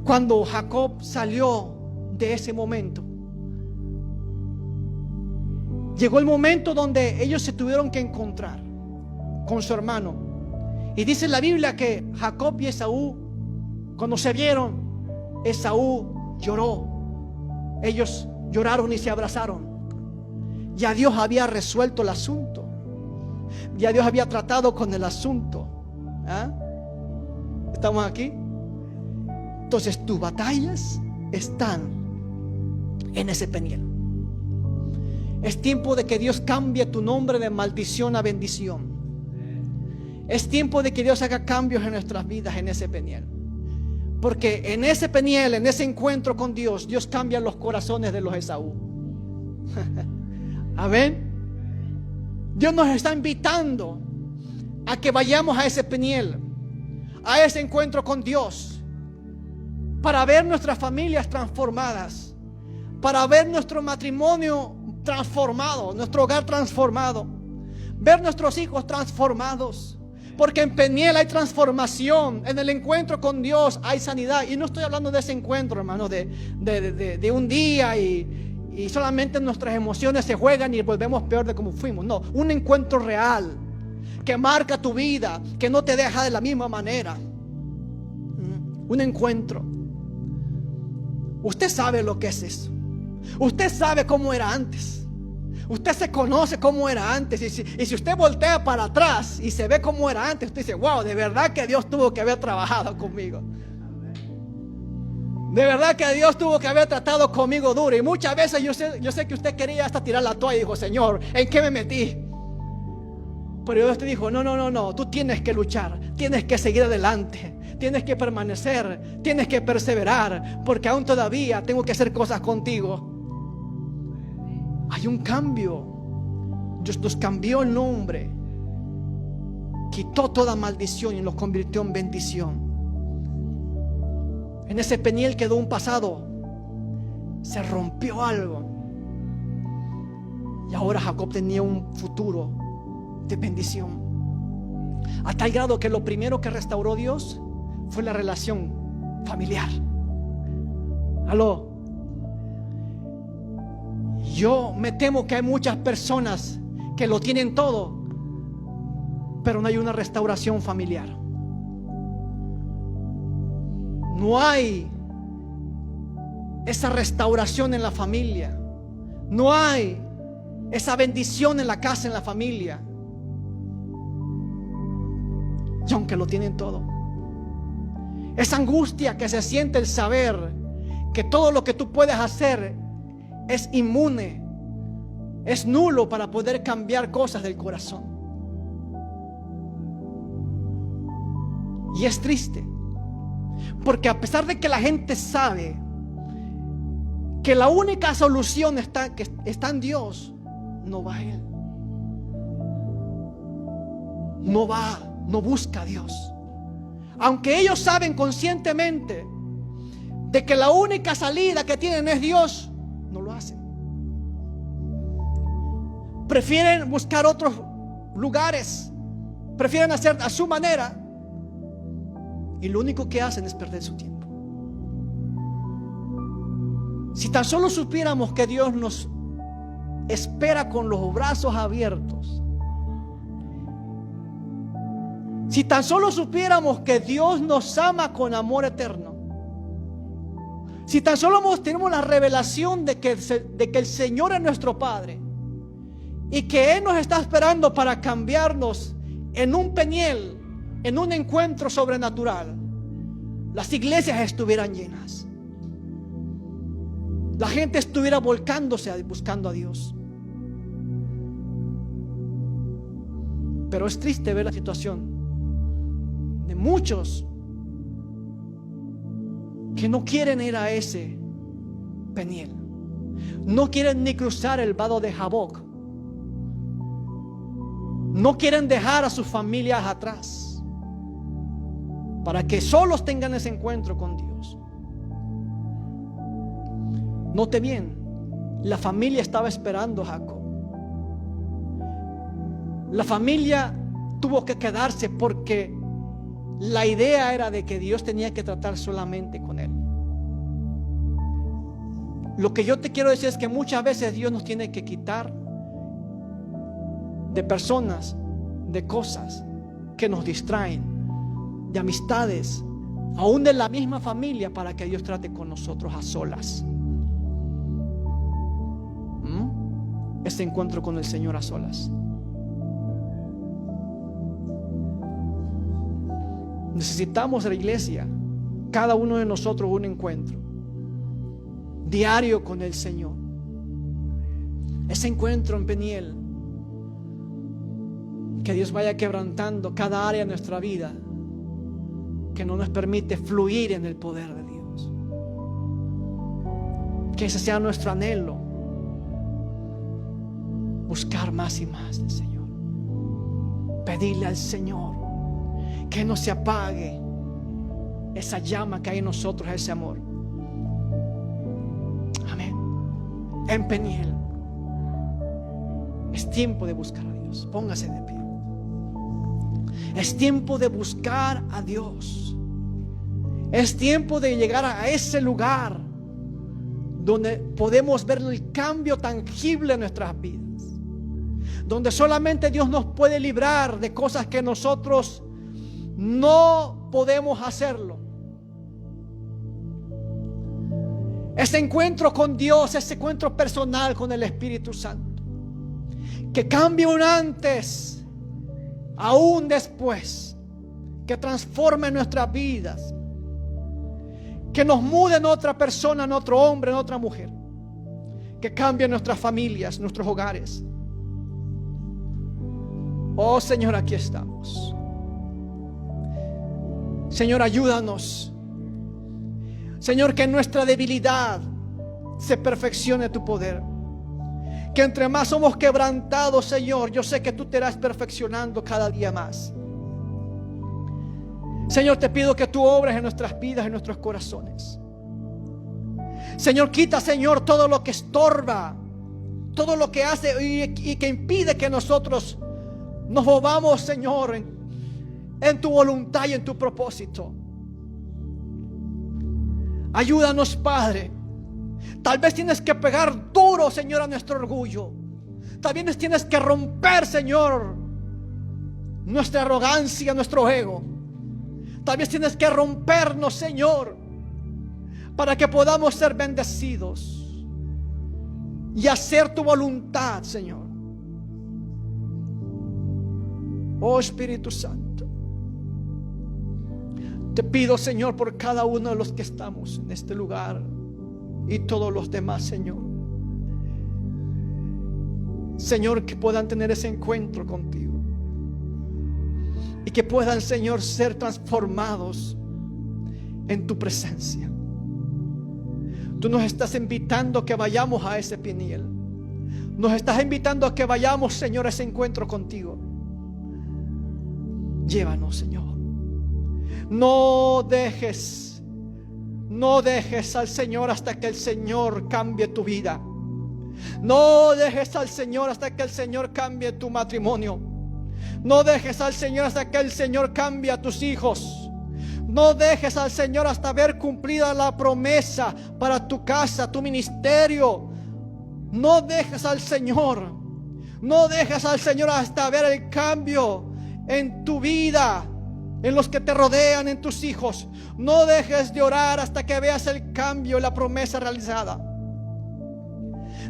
cuando Jacob salió de ese momento, llegó el momento donde ellos se tuvieron que encontrar con su hermano. Y dice la Biblia que Jacob y Esaú, cuando se vieron, Esaú lloró. Ellos lloraron y se abrazaron. Ya Dios había resuelto el asunto. Ya Dios había tratado con el asunto. ¿Ah? ¿Estamos aquí? Entonces tus batallas están en ese Peniel. Es tiempo de que Dios cambie tu nombre de maldición a bendición. Es tiempo de que Dios haga cambios en nuestras vidas en ese Peniel. Porque en ese Peniel, en ese encuentro con Dios, Dios cambia los corazones de los Esaú. Amén. Dios nos está invitando a que vayamos a ese Peniel, a ese encuentro con Dios, para ver nuestras familias transformadas, para ver nuestro matrimonio transformado, nuestro hogar transformado, ver nuestros hijos transformados. Porque en Peniel hay transformación, en el encuentro con Dios hay sanidad. Y no estoy hablando de ese encuentro, hermano, de un día y solamente nuestras emociones se juegan y volvemos peor de como fuimos. No, un encuentro real que marca tu vida, que no te deja de la misma manera. Un encuentro. Usted sabe lo que es eso. Usted sabe cómo era antes. Usted se conoce cómo era antes. Y si usted voltea para atrás y se ve cómo era antes, usted dice: wow, de verdad que Dios tuvo que haber trabajado conmigo. De verdad que Dios tuvo que haber tratado conmigo duro. Y muchas veces yo sé que usted quería hasta tirar la toalla y dijo: Señor, ¿en qué me metí? Pero Dios te dijo, no, tú tienes que luchar, tienes que seguir adelante, tienes que permanecer, tienes que perseverar, porque aún todavía tengo que hacer cosas contigo. Hay un cambio. Dios nos cambió el nombre, quitó toda maldición y nos convirtió en bendición. En ese Peniel quedó un pasado, se rompió algo, y ahora Jacob tenía un futuro de bendición, a tal grado que lo primero que restauró Dios fue la relación familiar. Aló. Yo me temo que hay muchas personas que lo tienen todo, pero no hay una restauración familiar. No hay esa restauración en la familia. No hay esa bendición en la casa, en la familia. Y aunque lo tienen todo, esa angustia que se siente el saber que todo lo que tú puedes hacer es inmune, es nulo para poder cambiar cosas del corazón. Y es triste, porque a pesar de que la gente sabe que la única solución está en Dios, no va a Él. No busca a Dios. Aunque ellos saben conscientemente de que la única salida que tienen es Dios, no lo hacen. Prefieren buscar otros lugares, prefieren hacer a su manera, y lo único que hacen es perder su tiempo. Si tan solo supiéramos que Dios nos espera con los brazos abiertos, si tan solo supiéramos que Dios nos ama con amor eterno, si tan solo tenemos la revelación de que el Señor es nuestro Padre y que Él nos está esperando para cambiarnos en un Peniel, en un encuentro sobrenatural, las iglesias estuvieran llenas, la gente estuviera volcándose buscando a Dios. Pero es triste ver la situación de muchos que no quieren ir a ese Peniel, no quieren ni cruzar el vado de Jaboc, no quieren dejar a sus familias atrás para que solos tengan ese encuentro con Dios. Note bien, la familia estaba esperando a Jacob. La familia tuvo que quedarse porque la idea era de que Dios tenía que tratar solamente con él. Lo que yo te quiero decir es que muchas veces Dios nos tiene que quitar de personas, de cosas que nos distraen, de amistades, aún de la misma familia, para que Dios trate con nosotros a solas. Ese encuentro con el Señor a solas. Necesitamos en la iglesia, cada uno de nosotros, un encuentro diario con el Señor. Ese encuentro en Peniel, que Dios vaya quebrantando cada área de nuestra vida que no nos permite fluir en el poder de Dios. Que ese sea nuestro anhelo, buscar más y más del Señor, pedirle al Señor que no se apague esa llama que hay en nosotros, ese amor. Amén. En Peniel es tiempo de buscar a Dios. Póngase de pie. Es tiempo de buscar a Dios. Es tiempo de llegar a ese lugar donde podemos ver el cambio tangible en nuestras vidas, donde solamente Dios nos puede librar de cosas que nosotros no podemos hacerlo. Ese encuentro con Dios, ese encuentro personal con el Espíritu Santo, que cambie un antes a un después, que transforme nuestras vidas, que nos mude en otra persona, en otro hombre, en otra mujer, que cambie nuestras familias, nuestros hogares. Oh Señor, aquí estamos. Señor, ayúdanos. Señor, que en nuestra debilidad se perfeccione tu poder. Que entre más somos quebrantados, Señor, yo sé que tú te irás perfeccionando cada día más. Señor, te pido que tú obres en nuestras vidas, en nuestros corazones. Señor, quita, Señor, todo lo que estorba, todo lo que hace y que impide que nosotros nos movamos, Señor, en tu voluntad y en tu propósito. Ayúdanos, Padre. Tal vez tienes que pegar duro, Señor, a nuestro orgullo. Tal vez tienes que romper, Señor, nuestra arrogancia, nuestro ego. Tal vez tienes que rompernos, Señor, para que podamos ser bendecidos y hacer tu voluntad, Señor. Oh Espíritu Santo, te pido, Señor, por cada uno de los que estamos en este lugar y todos los demás, Señor. Señor, que puedan tener ese encuentro contigo y que puedan, Señor, ser transformados en tu presencia. Tú nos estás invitando a que vayamos a ese Peniel. Nos estás invitando a que vayamos, Señor, a ese encuentro contigo. Llévanos, Señor. No dejes al Señor hasta que el Señor cambie tu vida. No dejes al Señor hasta que el Señor cambie tu matrimonio. No dejes al Señor hasta que el Señor cambie a tus hijos. No dejes al Señor hasta ver cumplida la promesa para tu casa, tu ministerio. No dejes al Señor. No dejes al Señor hasta ver el cambio en tu vida, en los que te rodean, en tus hijos. No dejes de orar hasta que veas el cambio y la promesa realizada.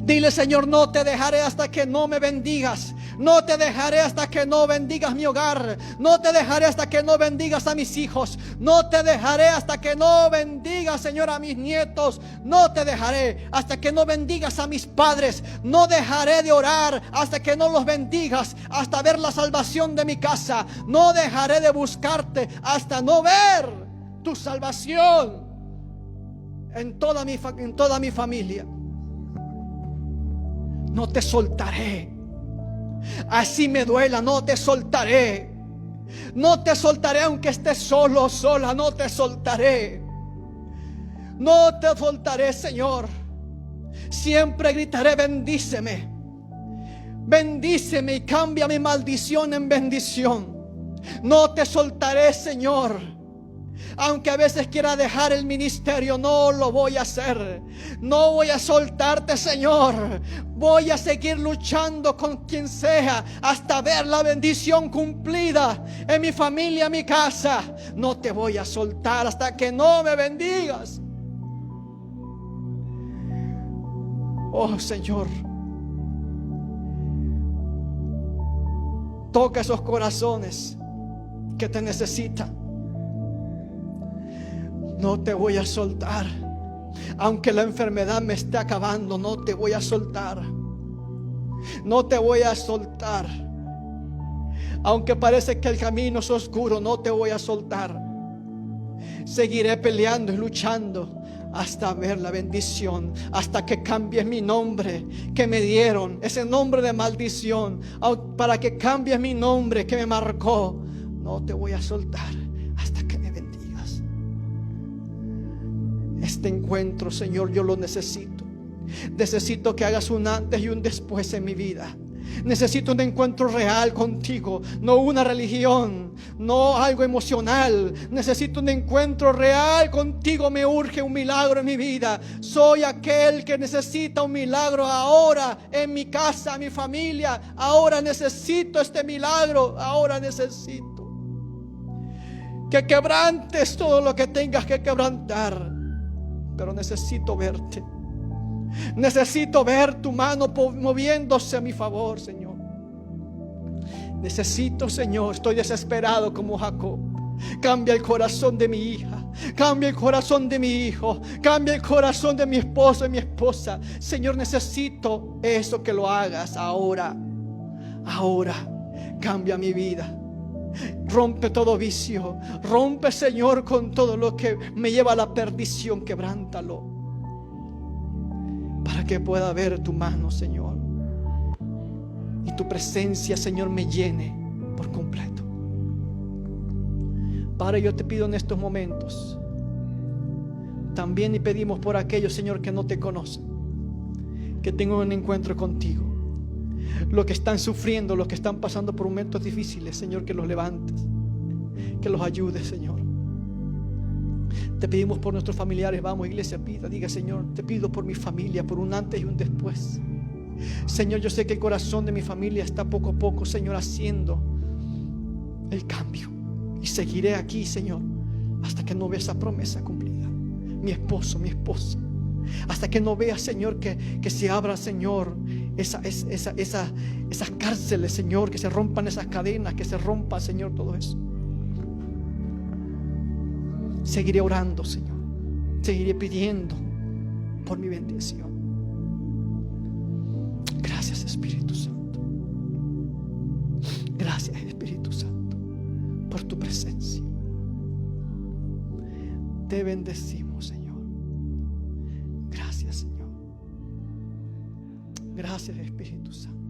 Dile, Señor, no te dejaré hasta que no me bendigas. No te dejaré hasta que no bendigas mi hogar. No te dejaré hasta que no bendigas a mis hijos. No te dejaré hasta que no bendigas, Señor, a mis nietos. No te dejaré hasta que no bendigas a mis padres. No dejaré de orar hasta que no los bendigas, hasta ver la salvación de mi casa. No dejaré de buscarte hasta no ver tu salvación en toda mi familia. No te soltaré. Así me duela, no te soltaré. No te soltaré aunque estés solo o sola. No te soltaré. No te soltaré, Señor. Siempre gritaré: bendíceme. Bendíceme y cambia mi maldición en bendición. No te soltaré, Señor. Aunque a veces quiera dejar el ministerio, no lo voy a hacer. No voy a soltarte, Señor. Voy a seguir luchando con quien sea hasta ver la bendición cumplida en mi familia, en mi casa. No te voy a soltar hasta que no me bendigas. Oh, Señor, toca esos corazones que te necesitan. No te voy a soltar. Aunque la enfermedad me esté acabando, no te voy a soltar. No te voy a soltar. Aunque parece que el camino es oscuro, no te voy a soltar. Seguiré peleando y luchando hasta ver la bendición, hasta que cambies mi nombre que me dieron, ese nombre de maldición, para que cambies mi nombre que me marcó. No te voy a soltar hasta que me bendigas. Este encuentro, Señor, yo lo necesito. Necesito que hagas un antes y un después en mi vida. Necesito un encuentro real contigo, no una religión, no algo emocional. Necesito un encuentro real contigo. Me urge un milagro en mi vida. Soy aquel que necesita un milagro ahora en mi casa, en mi familia. Ahora necesito este milagro. Ahora necesito que quebrantes todo lo que tengas que quebrantar. Pero necesito verte. Necesito ver tu mano moviéndose a mi favor, Señor. Necesito, Señor, estoy desesperado como Jacob. Cambia el corazón de mi hija. Cambia el corazón de mi hijo. Cambia el corazón de mi esposo y mi esposa. Señor, necesito eso, que lo hagas ahora. Ahora. Cambia mi vida. Rompe todo vicio. Rompe, Señor, con todo lo que me lleva a la perdición. Quebrántalo, para que pueda ver tu mano, Señor, y tu presencia, Señor, me llene por completo. Padre, yo te pido en estos momentos también, y pedimos por aquellos, Señor, que no te conocen, que tengan un encuentro contigo. Los que están sufriendo, los que están pasando por momentos difíciles, Señor, que los levantes, que los ayudes, Señor. Te pedimos por nuestros familiares. Vamos, iglesia, diga: Señor, te pido por mi familia, por un antes y un después. Señor, yo sé que el corazón de mi familia está poco a poco, Señor, haciendo el cambio, y seguiré aquí, Señor, hasta que no vea esa promesa cumplida. Mi esposo, mi esposa, hasta que no vea, Señor, que se abra, Señor, esas cárceles, Señor, que se rompan esas cadenas, que se rompa, Señor, todo eso. Seguiré orando, Señor. Seguiré pidiendo por mi bendición. Gracias, Espíritu Santo. Gracias, Espíritu Santo, por tu presencia. Te bendecimos, Señor. Gracias, Señor. Gracias, Espíritu Santo.